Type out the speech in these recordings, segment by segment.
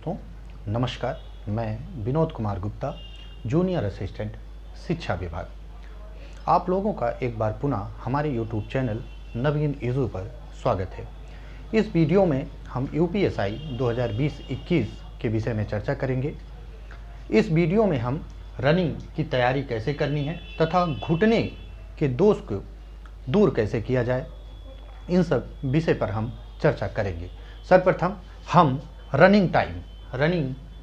दोस्तों, नमस्कार। मैं विनोद कुमार गुप्ता, जूनियर असिस्टेंट शिक्षा विभाग। आप लोगों का एक बार पुनः हमारे यूट्यूब चैनल नवीन इजू पर स्वागत है। इस वीडियो में हम यूपीएसआई 2020-21 के विषय में चर्चा करेंगे। इस वीडियो में हम रनिंग की तैयारी कैसे करनी है तथा घुटने के दोष को दूर कैसे किया जाए, इन सब विषय पर हम चर्चा करेंगे। सर्वप्रथम हम रनिंग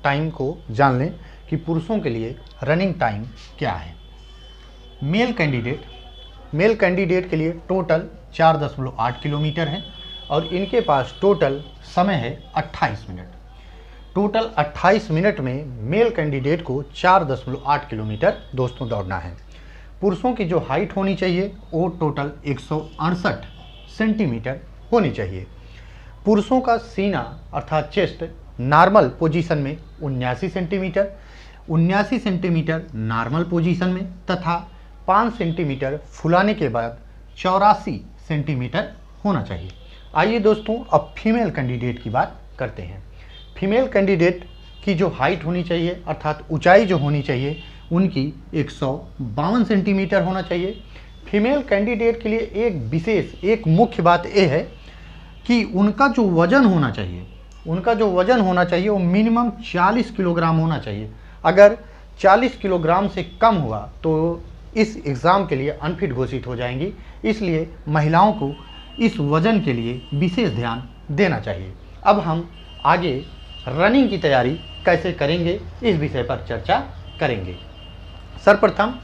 टाइम को जान लें कि पुरुषों के लिए रनिंग टाइम क्या है। मेल कैंडिडेट के लिए टोटल 4.8 किलोमीटर है और इनके पास टोटल समय है 28 मिनट। टोटल 28 मिनट में मेल कैंडिडेट को 4.8 किलोमीटर दोस्तों दौड़ना है। पुरुषों की जो हाइट होनी चाहिए वो टोटल 168 सेंटीमीटर होनी चाहिए। पुरुषों का सीना अर्थात चेस्ट नॉर्मल पोजीशन में 79 सेंटीमीटर नॉर्मल पोजीशन में तथा 5 सेंटीमीटर फुलाने के बाद 84 सेंटीमीटर होना चाहिए। आइए दोस्तों अब फीमेल कैंडिडेट की बात करते हैं। फीमेल कैंडिडेट की जो हाइट होनी चाहिए अर्थात ऊंचाई जो होनी चाहिए उनकी 152 सेंटीमीटर होना चाहिए। फीमेल कैंडिडेट के लिए एक मुख्य बात यह है कि उनका जो वज़न होना चाहिए वो मिनिमम 40 किलोग्राम होना चाहिए। अगर 40 किलोग्राम से कम हुआ तो इस एग्ज़ाम के लिए अनफिट घोषित हो जाएंगी। इसलिए महिलाओं को इस वज़न के लिए विशेष ध्यान देना चाहिए। अब हम आगे रनिंग की तैयारी कैसे करेंगे इस विषय पर चर्चा करेंगे। सर्वप्रथम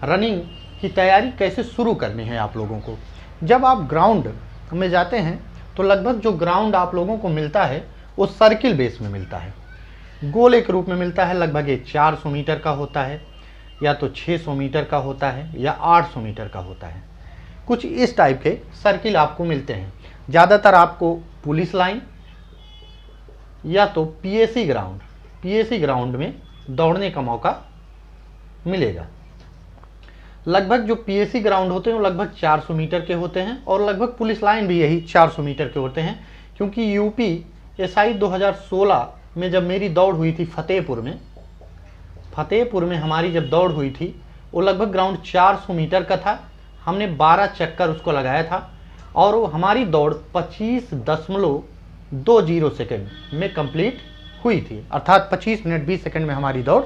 रनिंग की तैयारी कैसे शुरू करनी है आप लोगों को। जब आप ग्राउंड में जाते हैं तो लगभग जो ग्राउंड आप लोगों को मिलता है वो सर्किल बेस में मिलता है, गोले के रूप में मिलता है। लगभग ये 400 मीटर का होता है या तो 600 मीटर का होता है या 800 मीटर का होता है। कुछ इस टाइप के सर्किल आपको मिलते हैं। ज़्यादातर आपको पुलिस लाइन या तो पीएसी ग्राउंड में दौड़ने का मौका मिलेगा। लगभग जो पीएसी ग्राउंड होते हैं वो लगभग 400 मीटर के होते हैं और लगभग पुलिस लाइन भी यही 400 मीटर के होते हैं। क्योंकि यूपीएसआई 2016 में जब मेरी दौड़ हुई थी फतेहपुर में हमारी जब दौड़ हुई थी वो लगभग ग्राउंड 400 मीटर का था। हमने 12 चक्कर उसको लगाया था और वो हमारी दौड़ 25.20 सेकेंड में कंप्लीट हुई थी, अर्थात 25 मिनट 20 सेकेंड में हमारी दौड़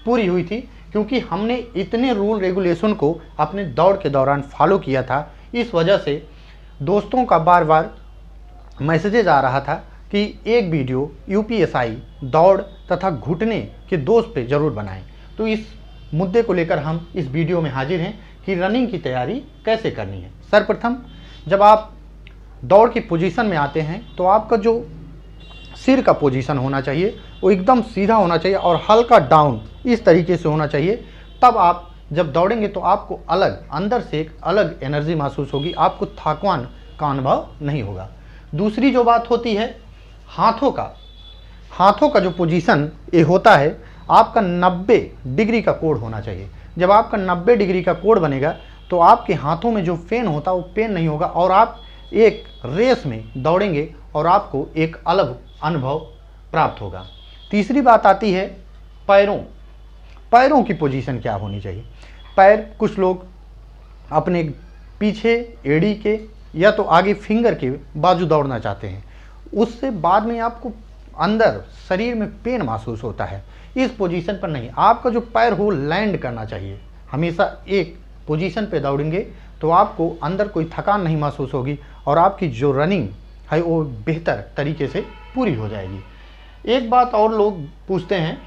पूरी हुई थी। क्योंकि हमने इतने रूल रेगुलेशन को अपने दौड़ के दौरान फॉलो किया था। इस वजह से दोस्तों का बार बार मैसेजेज आ रहा था कि एक वीडियो यूपीएसआई दौड़ तथा घुटने के दोष पे ज़रूर बनाएं। तो इस मुद्दे को लेकर हम इस वीडियो में हाजिर हैं कि रनिंग की तैयारी कैसे करनी है। सर्वप्रथम जब आप दौड़ की पोजीशन में आते हैं तो आपका जो सिर का पोजीशन होना चाहिए वो एकदम सीधा होना चाहिए और हल्का डाउन इस तरीके से होना चाहिए। तब आप जब दौड़ेंगे तो आपको अंदर से एक अलग एनर्जी महसूस होगी, आपको थकान का अनुभव नहीं होगा। दूसरी जो बात होती है हाथों का जो पोजीशन ये होता है, आपका 90 डिग्री का कोण होना चाहिए। जब आपका 90 डिग्री का कोण बनेगा तो आपके हाथों में जो पेन होता है वो पेन नहीं होगा और आप एक रेस में दौड़ेंगे और आपको एक अलग अनुभव प्राप्त होगा। तीसरी बात आती है पैरों की पोजीशन क्या होनी चाहिए। पैर कुछ लोग अपने पीछे एड़ी के या तो आगे फिंगर के बाजू दौड़ना चाहते हैं, उससे बाद में आपको अंदर शरीर में पेन महसूस होता है। इस पोजीशन पर नहीं, आपका जो पैर हो लैंड करना चाहिए। हमेशा एक पोजीशन पे दौड़ेंगे तो आपको अंदर कोई थकान नहीं महसूस होगी और आपकी जो रनिंग है वो बेहतर तरीके से पूरी हो जाएगी। एक बात और लोग पूछते हैं,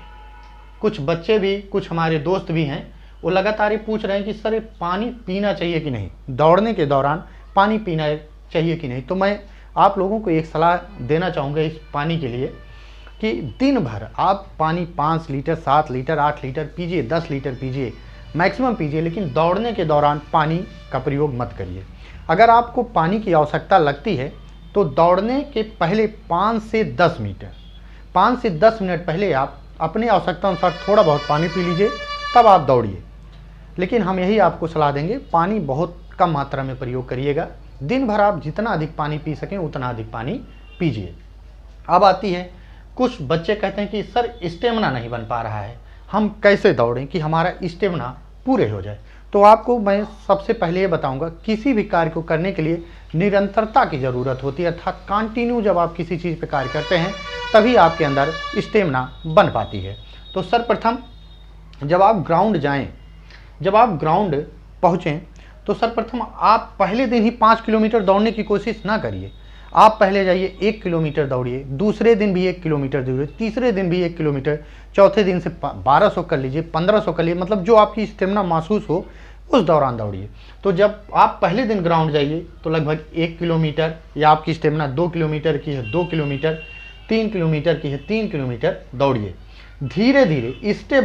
कुछ बच्चे भी कुछ हमारे दोस्त भी हैं, वो लगातार ये पूछ रहे हैं कि सर ये पानी पीना चाहिए कि नहीं, दौड़ने के दौरान पानी पीना चाहिए कि नहीं। तो मैं आप लोगों को एक सलाह देना चाहूँगा इस पानी के लिए कि दिन भर आप पानी 5 लीटर 7 लीटर 8 लीटर पीजिए, 10 लीटर पीजिए, मैक्सिमम पीजिए, लेकिन दौड़ने के दौरान पानी का प्रयोग मत करिए। अगर आपको पानी की आवश्यकता लगती है तो दौड़ने के पहले 5 से 10 मिनट पहले आप अपने आवश्यकता अनुसार थोड़ा बहुत पानी पी लीजिए, तब आप दौड़िए। लेकिन हम यही आपको सलाह देंगे, पानी बहुत कम मात्रा में प्रयोग करिएगा। दिन भर आप जितना अधिक पानी पी सकें उतना अधिक पानी पीजिए। अब आती है कुछ बच्चे कहते हैं कि सर स्टेमिना नहीं बन पा रहा है, हम कैसे दौड़ें कि हमारा स्टेमिना पूरे हो जाए। तो आपको मैं सबसे पहले ये बताऊंगा, किसी भी कार्य को करने के लिए निरंतरता की ज़रूरत होती है, अर्थात कंटिन्यू जब आप किसी चीज़ पे कार्य करते हैं तभी आपके अंदर स्टेमिना बन पाती है। तो सर्वप्रथम जब आप ग्राउंड जाएं, जब आप ग्राउंड पहुँचें तो सर्वप्रथम आप पहले दिन ही 5 किलोमीटर दौड़ने की कोशिश ना करिए। आप पहले जाइए 1 किलोमीटर दौड़िए, दूसरे दिन भी 1 किलोमीटर दौड़िए, तीसरे दिन भी 1 किलोमीटर, चौथे दिन से 1200 कर लीजिए, 1500 कर लीजिए, मतलब जो आपकी स्टेमिना महसूस हो उस दौरान दौड़िए। तो जब आप पहले दिन ग्राउंड जाइए तो लगभग 1 किलोमीटर, या आपकी स्टेमिना 2 किलोमीटर की है 2 किलोमीटर, 3 किलोमीटर की है 3 किलोमीटर दौड़िए। धीरे धीरे स्टेप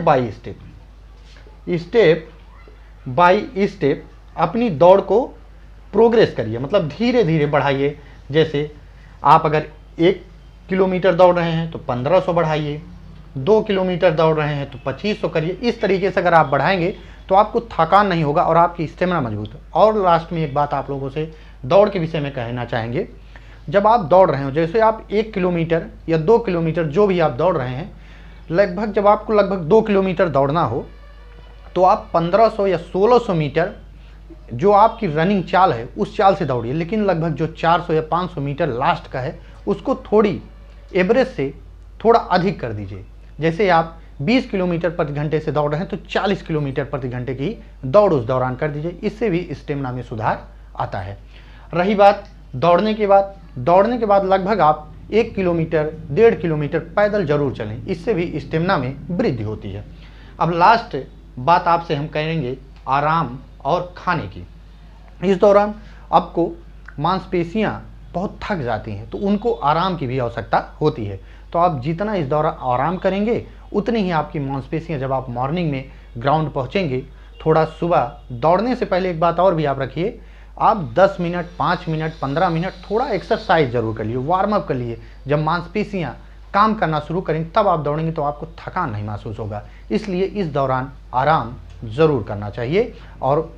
बाय स्टेप अपनी दौड़ को प्रोग्रेस करिए, मतलब धीरे धीरे बढ़ाइए। जैसे आप अगर 1 किलोमीटर दौड़ रहे हैं तो 1500 बढ़ाइए, 2 किलोमीटर दौड़ रहे हैं तो 2500 करिए। इस तरीके से अगर आप बढ़ाएंगे तो आपको थकान नहीं होगा और आपकी स्टेमिना मजबूत है। और लास्ट में एक बात आप लोगों से दौड़ के विषय में कहना चाहेंगे, जब आप दौड़ रहे हो, जैसे आप 1 किलोमीटर या 2 किलोमीटर जो भी आप दौड़ रहे हैं, लगभग जब आपको लगभग 2 किलोमीटर दौड़ना हो तो आप 1500 या 1600 मीटर जो आपकी रनिंग चाल है उस चाल से दौड़िए। लेकिन लगभग जो 400 या 500 मीटर लास्ट का है उसको थोड़ी एवरेज से थोड़ा अधिक कर दीजिए। जैसे आप 20 किलोमीटर प्रति घंटे से दौड़ रहे हैं तो 40 किलोमीटर प्रति घंटे की दौड़ उस दौरान कर दीजिए। इससे भी स्टेमिना में सुधार आता है। रही बात दौड़ने के बाद लगभग आप 1 किलोमीटर 1.5 किलोमीटर पैदल जरूर चलें, इससे भी स्टेमिना में वृद्धि होती है। अब लास्ट बात आपसे हम करेंगे आराम और खाने की। इस दौरान आपको मांसपेशियां बहुत थक जाती हैं तो उनको आराम की भी आवश्यकता होती है। तो आप जितना इस दौरान आराम करेंगे उतनी ही आपकी मांसपेशियां, जब आप मॉर्निंग में ग्राउंड पहुंचेंगे, थोड़ा सुबह दौड़ने से पहले एक बात और भी आप रखिए, आप 10 मिनट 5 मिनट 15 मिनट थोड़ा एक्सरसाइज जरूर कर लिए, वार्म अप कर लिए। जब मांसपेशियां काम करना शुरू करेंगे तब आप दौड़ेंगे तो आपको थकान नहीं महसूस होगा। इसलिए इस दौरान आराम ज़रूर करना चाहिए। और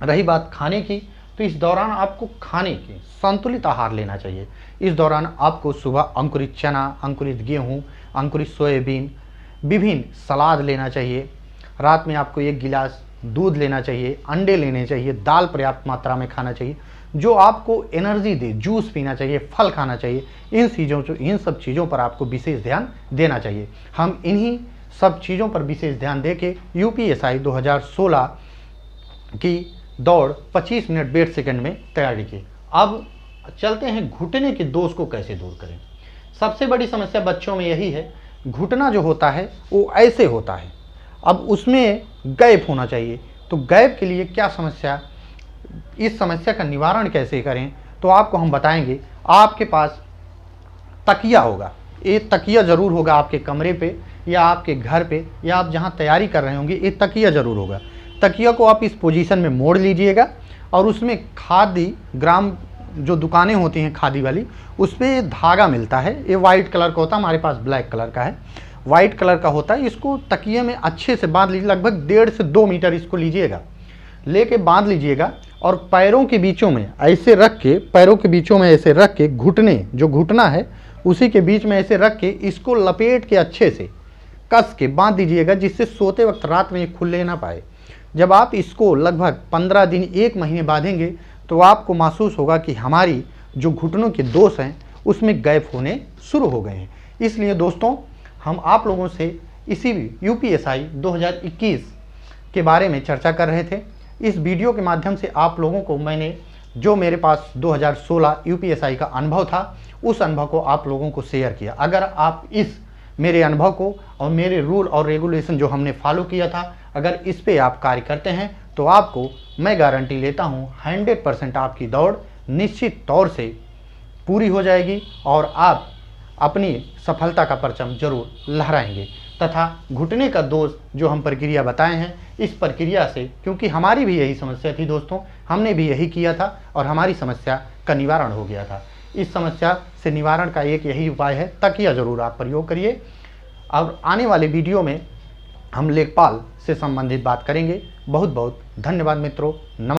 रही बात खाने की, तो इस दौरान आपको खाने की संतुलित आहार लेना चाहिए। इस दौरान आपको सुबह अंकुरित चना, अंकुरित गेहूँ, अंकुरित सोयाबीन, विभिन्न सलाद लेना चाहिए। रात में आपको 1 गिलास दूध लेना चाहिए, अंडे लेने चाहिए, दाल पर्याप्त मात्रा में खाना चाहिए जो आपको एनर्जी दे, जूस पीना चाहिए, फल खाना चाहिए। इन सब चीज़ों पर आपको विशेष ध्यान देना चाहिए। हम इन्हीं सब चीज़ों पर विशेष ध्यान दे के यूपीएसआई 2016 की दौड़ 25 मिनट 60 सेकंड में तैयारी की। अब चलते हैं घुटने के दोष को कैसे दूर करें। सबसे बड़ी समस्या बच्चों में यही है, घुटना जो होता है वो ऐसे होता है, अब उसमें गैप होना चाहिए। तो गैप के लिए क्या समस्या, इस समस्या का निवारण कैसे करें, तो आपको हम बताएंगे। आपके पास तकिया होगा, एक तकिया ज़रूर होगा आपके कमरे पे या आपके घर पे या आप जहाँ तैयारी कर रहे होंगे, एक तकिया ज़रूर होगा। तकिया को आप इस पोजीशन में मोड़ लीजिएगा और उसमें खादी ग्राम जो दुकानें होती हैं खादी वाली, उस पर धागा मिलता है। ये वाइट कलर का होता है, हमारे पास ब्लैक कलर का है, वाइट कलर का होता है। इसको तकिए में अच्छे से बांध लीजिए, लगभग 1.5 से 2 मीटर इसको लीजिएगा, लेके बांध लीजिएगा और पैरों के बीचों में ऐसे रख के, पैरों के बीचों में ऐसे रख के, घुटने जो घुटना है उसी के बीच में ऐसे रख के इसको लपेट के अच्छे से कस के बांध दीजिएगा, जिससे सोते वक्त रात में ये खुले ना पाए। जब आप इसको लगभग 15 दिन 1 महीने बांधेंगे तो आपको महसूस होगा कि हमारी जो घुटनों के दोष हैं उसमें गैप होने शुरू हो गए हैं। इसलिए दोस्तों, हम आप लोगों से इसी यूपीएसआई 2021 के बारे में चर्चा कर रहे थे। इस वीडियो के माध्यम से आप लोगों को मैंने जो मेरे पास 2016 यूपीएसआई का अनुभव था, उस अनुभव को आप लोगों को शेयर किया। अगर आप इस मेरे अनुभव को और मेरे रूल और रेगुलेशन जो हमने फॉलो किया था, अगर इस पे आप कार्य करते हैं तो आपको मैं गारंटी लेता हूँ 100% आपकी दौड़ निश्चित तौर से पूरी हो जाएगी और आप अपनी सफलता का परचम जरूर लहराएंगे। तथा घुटने का दोष जो हम प्रक्रिया बताए हैं, इस प्रक्रिया से, क्योंकि हमारी भी यही समस्या थी दोस्तों, हमने भी यही किया था और हमारी समस्या का निवारण हो गया था। इस समस्या से निवारण का एक यही उपाय है, तकिया जरूर आप प्रयोग करिए। और आने वाले वीडियो में हम लेखपाल से संबंधित बात करेंगे। बहुत बहुत धन्यवाद मित्रों। नमस्कार।